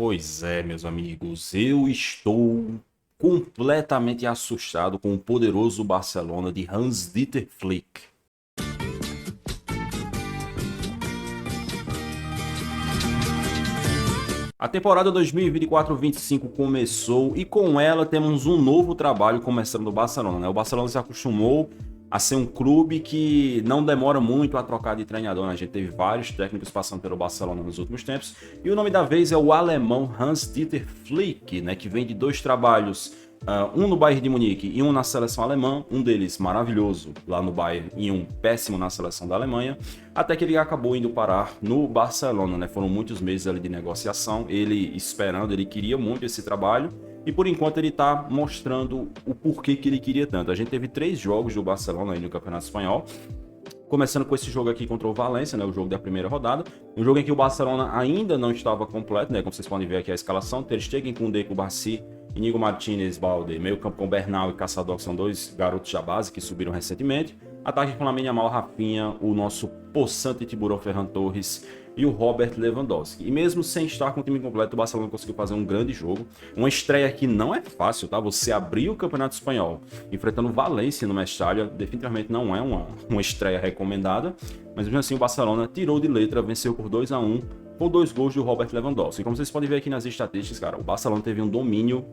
Pois é, meus amigos, eu estou completamente assustado com o poderoso Barcelona de Hans-Dieter Flick. A temporada 2024-25 começou e com ela temos um novo trabalho começando no Barcelona, né? O Barcelona se acostumou a ser um clube que não demora muito a trocar de treinador, né? A gente teve vários técnicos passando pelo Barcelona nos últimos tempos e o nome da vez é o alemão Hans-Dieter Flick, né? Que vem de dois trabalhos, um no Bayern de Munique e um na seleção alemã, um deles maravilhoso lá no Bayern e um péssimo na seleção da Alemanha, até que ele acabou indo parar no Barcelona, né? Foram muitos meses ali de negociação, ele esperando, ele queria muito esse trabalho e por enquanto ele tá mostrando o porquê que ele queria tanto. A gente teve 3 jogos do Barcelona aí no Campeonato Espanhol, começando com esse jogo aqui contra o Valência, né, o jogo da primeira rodada, um jogo em que o Barcelona ainda não estava completo, né, como vocês podem ver aqui a escalação, Ter Stegen, Koundé, Cubarsí, Inigo Martínez, Balde, meio campo com Bernal e Caçador, que são dois garotos da base que subiram recentemente, ataque com Lamine Yamal, Rafinha, o nosso possante tiburão Ferran Torres e o Robert Lewandowski. E mesmo sem estar com o time completo, o Barcelona conseguiu fazer um grande jogo. Uma estreia que não é fácil, tá? Você abrir o Campeonato Espanhol enfrentando o Valência no Mestalla, definitivamente não é uma estreia recomendada. Mas mesmo assim o Barcelona tirou de letra, venceu por 2-1 com 2 gols do Robert Lewandowski. Como vocês podem ver aqui nas estatísticas, cara, o Barcelona teve um domínio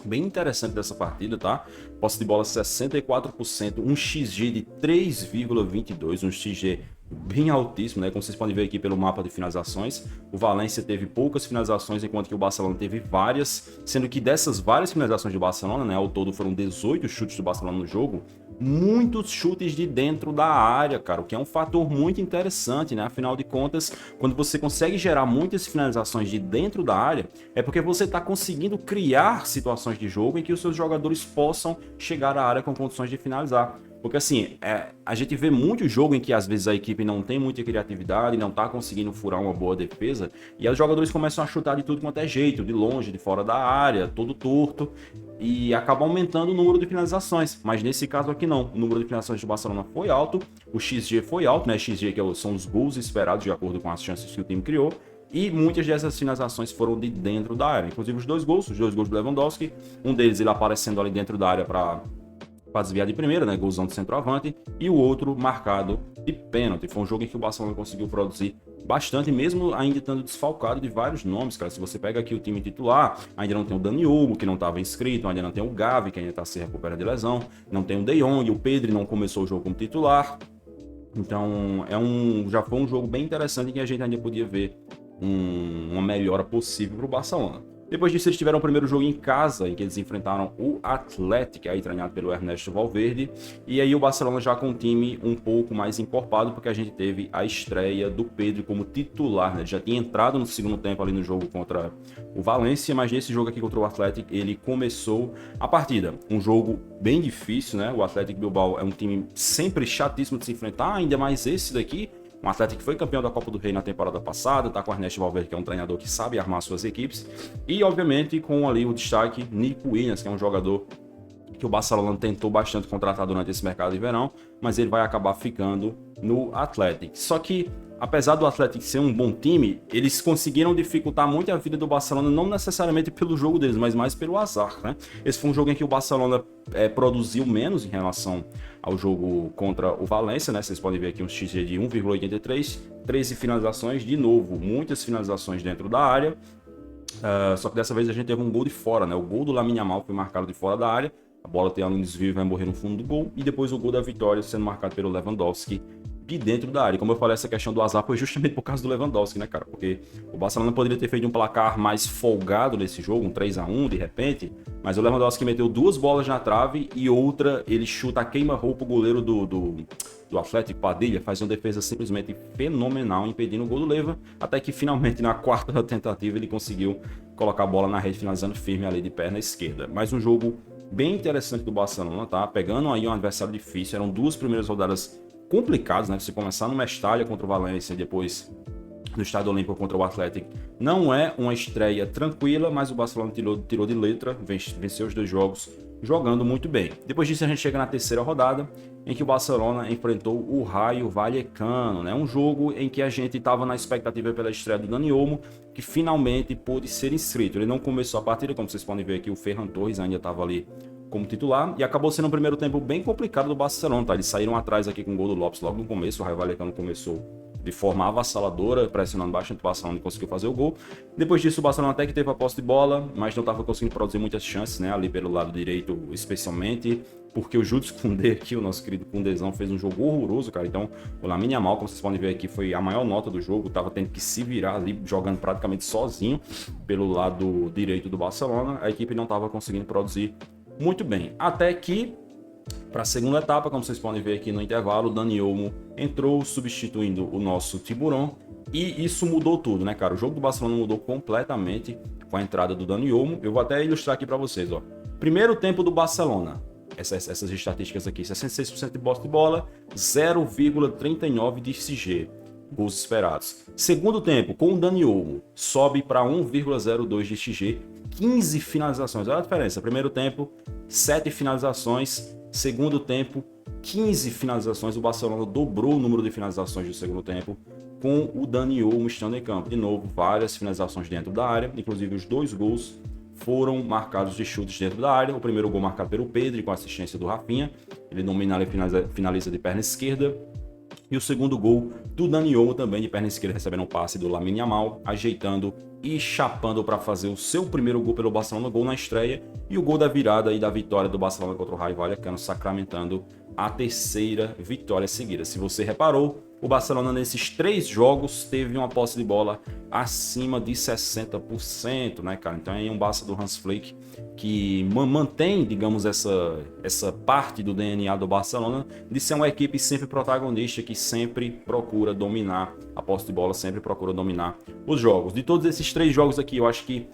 bem interessante dessa partida, tá? Posse de bola 64%, um XG de 3,22, um XG bem altíssimo, né? Como vocês podem ver aqui pelo mapa de finalizações, o Valência teve poucas finalizações, enquanto que o Barcelona teve várias, sendo que dessas várias finalizações do Barcelona, né, ao todo foram 18 chutes do Barcelona no jogo, muitos chutes de dentro da área, cara, o que é um fator muito interessante, né? Afinal de contas, quando você consegue gerar muitas finalizações de dentro da área, é porque você está conseguindo criar situações de jogo em que os seus jogadores possam chegar à área com condições de finalizar. Porque assim, a gente vê muito jogo em que às vezes a equipe não tem muita criatividade, não tá conseguindo furar uma boa defesa, e os jogadores começam a chutar de tudo quanto é jeito, de longe, de fora da área, todo torto, e acaba aumentando o número de finalizações. Mas nesse caso aqui não, o número de finalizações do Barcelona foi alto, o XG foi alto, né? XG que são os gols esperados de acordo com as chances que o time criou, e muitas dessas finalizações foram de dentro da área, inclusive os dois gols do Lewandowski, um deles ele aparecendo ali dentro da área para desviar de primeira, né, golzão de centroavante, e o outro marcado de pênalti. Foi um jogo em que o Barcelona conseguiu produzir bastante, mesmo ainda estando desfalcado de vários nomes, cara. Se você pega aqui o time titular, ainda não tem o Dani Olmo, que não estava inscrito, ainda não tem o Gavi, que ainda está se recuperando de lesão, não tem o De Jong, o Pedri não começou o jogo como titular. Então, já foi um jogo bem interessante em que a gente ainda podia ver uma melhora possível para o Barcelona. Depois disso, eles tiveram o primeiro jogo em casa, em que eles enfrentaram o Atlético, aí treinado pelo Ernesto Valverde. E aí o Barcelona já com um time um pouco mais encorpado, porque a gente teve a estreia do Pedri como titular, né? Ele já tinha entrado no segundo tempo ali no jogo contra o Valência, mas nesse jogo aqui contra o Atlético, ele começou a partida. Um jogo bem difícil, né? O Atlético Bilbao é um time sempre chatíssimo de se enfrentar, ainda mais esse daqui. Um Atlético que foi campeão da Copa do Rei na temporada passada, tá com o Ernesto Valverde, que é um treinador que sabe armar suas equipes, e obviamente com ali o destaque Nico Williams, que é um jogador que o Barcelona tentou bastante contratar durante esse mercado de verão, mas ele vai acabar ficando no Atlético. Só que, apesar do Atlético ser um bom time, eles conseguiram dificultar muito a vida do Barcelona, não necessariamente pelo jogo deles, mas mais pelo azar, né? Esse foi um jogo em que o Barcelona produziu menos em relação ao jogo contra o Valência, né? Vocês podem ver aqui um XG de 1,83, 13 finalizações, de novo, muitas finalizações dentro da área, só que dessa vez a gente teve um gol de fora, né? O gol do Lamine Yamal foi marcado de fora da área, a bola tem um desvio e vai morrer no fundo do gol, e depois o gol da vitória sendo marcado pelo Lewandowski de dentro da área. Como eu falei, essa questão do azar foi justamente por causa do Lewandowski, né, cara? Porque o Barcelona poderia ter feito um placar mais folgado nesse jogo, um 3-1 de repente, mas o Lewandowski meteu 2 bolas na trave e outra ele chuta a queima-roupa o goleiro do Atlético, Padilha, faz uma defesa simplesmente fenomenal, impedindo o gol do Leva, até que finalmente na quarta tentativa ele conseguiu colocar a bola na rede, finalizando firme ali de perna esquerda. Mas um jogo bem interessante do Barcelona, tá? Pegando aí um adversário difícil, eram 2 primeiras rodadas complicados, né? Você começar no Mestalla contra o Valência e depois no Estádio Olímpico contra o Atlético. Não é uma estreia tranquila, mas o Barcelona tirou de letra, venceu os 2 jogos, jogando muito bem. Depois disso a gente chega na terceira rodada, em que o Barcelona enfrentou o Rayo Vallecano, né? Um jogo em que a gente estava na expectativa pela estreia do Dani Olmo, que finalmente pôde ser inscrito. Ele não começou a partida, como vocês podem ver aqui, o Ferran Torres ainda estava ali como titular, e acabou sendo um primeiro tempo bem complicado do Barcelona, tá? Eles saíram atrás aqui com o gol do Lopes logo no começo, o Rayo Vallecano começou de forma avassaladora, pressionando bastante o Barcelona e conseguiu fazer o gol. Depois disso, o Barcelona até que teve a posse de bola, mas não estava conseguindo produzir muitas chances, né? Ali pelo lado direito, especialmente, porque o Jules Koundé aqui, o nosso querido Koundézão, fez um jogo horroroso, cara. Então, o Lamine Yamal, como vocês podem ver aqui, foi a maior nota do jogo, tava tendo que se virar ali, jogando praticamente sozinho pelo lado direito do Barcelona. A equipe não estava conseguindo produzir muito bem. Até que, para a segunda etapa, como vocês podem ver aqui no intervalo, o Dani Olmo entrou substituindo o nosso Tiburón, e isso mudou tudo, né, cara? O jogo do Barcelona mudou completamente com a entrada do Dani Olmo. Eu vou até ilustrar aqui para vocês, ó. Primeiro tempo do Barcelona, essas estatísticas aqui, 66% de posse de bola, 0,39 de XG, gols esperados. Segundo tempo, com o Dani Olmo, sobe para 1,02 de XG, 15 finalizações. Olha a diferença. Primeiro tempo, 7 finalizações. Segundo tempo, 15 finalizações. O Barcelona dobrou o número de finalizações do segundo tempo com o Dani Olmo estando em campo. De novo, várias finalizações dentro da área. Inclusive, os 2 gols foram marcados de chutes dentro da área. O primeiro gol marcado pelo Pedri, com assistência do Rafinha. Ele domina e finaliza de perna esquerda. E o segundo gol do Dani Olmo também de perna esquerda, recebendo um passe do Lamine Yamal, ajeitando e chapando para fazer o seu primeiro gol pelo Barcelona, gol na estreia, e o gol da virada e da vitória do Barcelona contra o Rayo Vallecano, sacramentando a terceira vitória seguida. Se você reparou, o Barcelona nesses 3 jogos teve uma posse de bola acima de 60%, né, cara? Então é um Barça do Hans Flick que mantém, digamos, essa parte do DNA do Barcelona de ser uma equipe sempre protagonista, que sempre procura dominar a posse de bola, sempre procura dominar os jogos. De todos esses 3 jogos aqui, eu acho que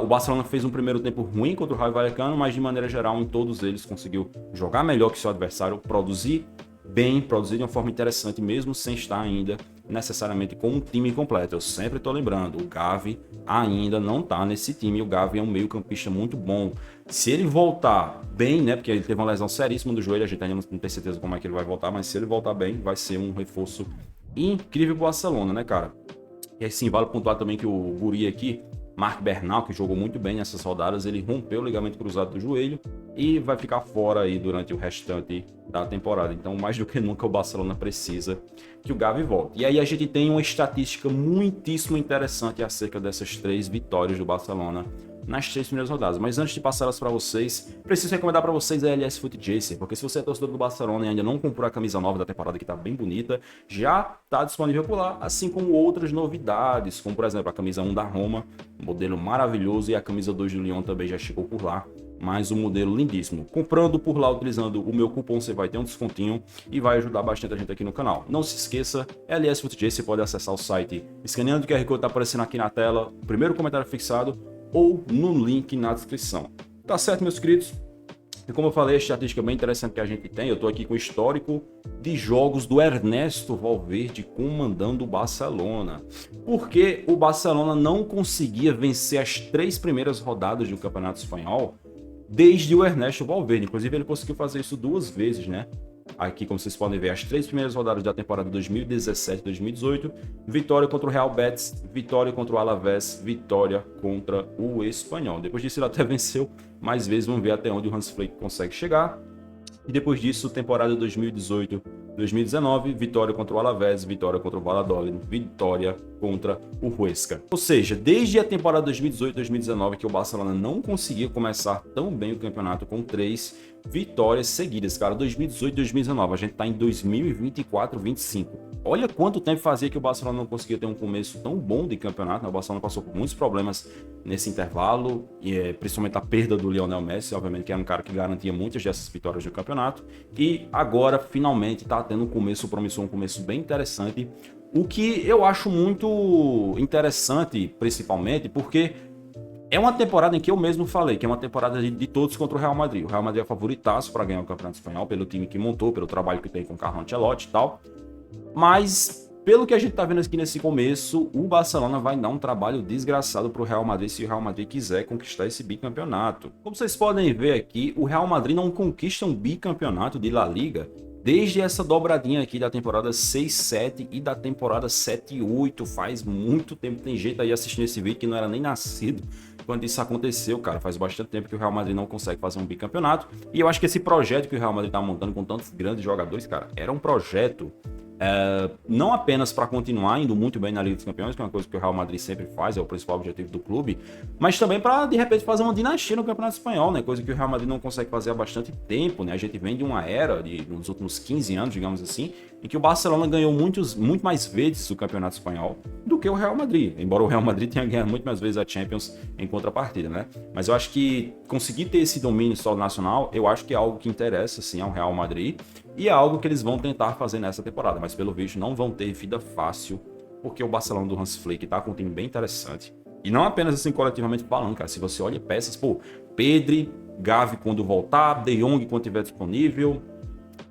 o Barcelona fez um primeiro tempo ruim contra o Rayo Vallecano, mas de maneira geral, em todos eles, conseguiu jogar melhor que seu adversário, produzir bem, produzir de uma forma interessante, mesmo sem estar ainda necessariamente com um time completo. Eu sempre estou lembrando, o Gavi ainda não está nesse time. O Gavi é um meio campista muito bom. Se ele voltar bem, né, porque ele teve uma lesão seríssima do joelho, a gente ainda não tem certeza como é que ele vai voltar, mas se ele voltar bem, vai ser um reforço incrível para o Barcelona, né, cara? E assim, vale pontuar também que o guri aqui, Marc Bernal, que jogou muito bem nessas rodadas, ele rompeu o ligamento cruzado do joelho e vai ficar fora aí durante o restante da temporada. Então, mais do que nunca, o Barcelona precisa que o Gavi volte. E aí a gente tem uma estatística muitíssimo interessante acerca dessas 3 vitórias do Barcelona nas 3 primeiras rodadas. Mas antes de passar elas para vocês, preciso recomendar para vocês a LS Foot Jacer, porque se você é torcedor do Barcelona e ainda não comprou a camisa nova da temporada, que tá bem bonita, já tá disponível por lá, assim como outras novidades, como por exemplo a camisa 1 da Roma, um modelo maravilhoso, e a camisa 2 do Lyon também já chegou por lá. Mais um modelo lindíssimo. Comprando por lá, utilizando o meu cupom, você vai ter um descontinho e vai ajudar bastante a gente aqui no canal. Não se esqueça, LS Foot Jacer, você pode acessar o site escaneando o QR Code, tá aparecendo aqui na tela, o primeiro comentário fixado, ou no link na descrição. Tá certo, meus queridos? E como eu falei, a estatística bem interessante que a gente tem, eu tô aqui com o histórico de jogos do Ernesto Valverde comandando o Barcelona. Porque o Barcelona não conseguia vencer as 3 primeiras rodadas do Campeonato Espanhol desde o Ernesto Valverde. Inclusive, ele conseguiu fazer isso 2 vezes, né? Aqui, como vocês podem ver, as 3 primeiras rodadas da temporada 2017-2018, vitória contra o Real Betis, vitória contra o Alavés, vitória contra o Espanhol. Depois disso, ele até venceu mais vezes, vamos ver até onde o Hans Flick consegue chegar. E depois disso, temporada 2018-2019, vitória contra o Alavés, vitória contra o Valladolid, vitória contra o Huesca. Ou seja, desde a temporada 2018-2019 que o Barcelona não conseguia começar tão bem o campeonato com 3 vitórias seguidas, cara. 2018-2019, a gente tá em 2024-25. Olha quanto tempo fazia que o Barcelona não conseguia ter um começo tão bom de campeonato, né? O Barcelona passou por muitos problemas nesse intervalo, e principalmente a perda do Lionel Messi, obviamente, que era um cara que garantia muitas dessas vitórias do campeonato, e agora finalmente tá tendo um começo promissor, um começo bem interessante, o que eu acho muito interessante, principalmente porque é uma temporada em que eu mesmo falei que é uma temporada de todos contra o Real Madrid. O Real Madrid é favoritaço para ganhar o Campeonato Espanhol, pelo time que montou, pelo trabalho que tem com o Carlo Ancelotti e tal. Mas Pelo que a gente tá vendo aqui nesse começo, o Barcelona vai dar um trabalho desgraçado pro Real Madrid se o Real Madrid quiser conquistar esse bicampeonato. Como vocês podem ver aqui, o Real Madrid não conquista um bicampeonato de La Liga desde essa dobradinha aqui da temporada 6-7 e da temporada 7-8. Faz muito tempo, tem gente aí assistindo esse vídeo que não era nem nascido quando isso aconteceu, cara. Faz bastante tempo que o Real Madrid não consegue fazer um bicampeonato. E eu acho que esse projeto que o Real Madrid tá montando com tantos grandes jogadores, cara, era um projeto não apenas para continuar indo muito bem na Liga dos Campeões, que é uma coisa que o Real Madrid sempre faz, é o principal objetivo do clube, mas também para, de repente, fazer uma dinastia no Campeonato Espanhol, né? Coisa que o Real Madrid não consegue fazer há bastante tempo, né? A gente vem de uma era, nos últimos 15 anos, digamos assim, em que o Barcelona ganhou muito mais vezes o Campeonato Espanhol do que o Real Madrid, embora o Real Madrid tenha ganhado muito mais vezes a Champions em contrapartida, né? Mas eu acho que conseguir ter esse domínio só nacional, eu acho que é algo que interessa, sim, ao Real Madrid, e é algo que eles vão tentar fazer nessa temporada, mas pelo visto não vão ter vida fácil, porque o Barcelona do Hans Flick tá com um time bem interessante. E não apenas assim coletivamente falando, cara, se você olha peças, pô, Pedri, Gavi quando voltar, De Jong quando estiver disponível,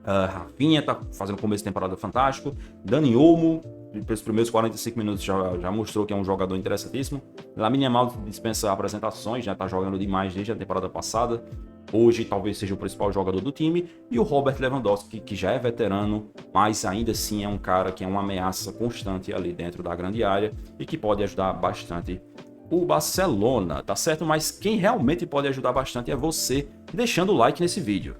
Rafinha tá fazendo começo de temporada fantástico, Dani Olmo, pelos primeiros 45 minutos já mostrou que é um jogador interessantíssimo. Lamine Yamal dispensa apresentações, já tá jogando demais desde a temporada passada. Hoje talvez seja o principal jogador do time. E o Robert Lewandowski, que já é veterano, mas ainda assim é um cara que é uma ameaça constante ali dentro da grande área e que pode ajudar bastante o Barcelona, tá certo? Mas quem realmente pode ajudar bastante é você, deixando o like nesse vídeo.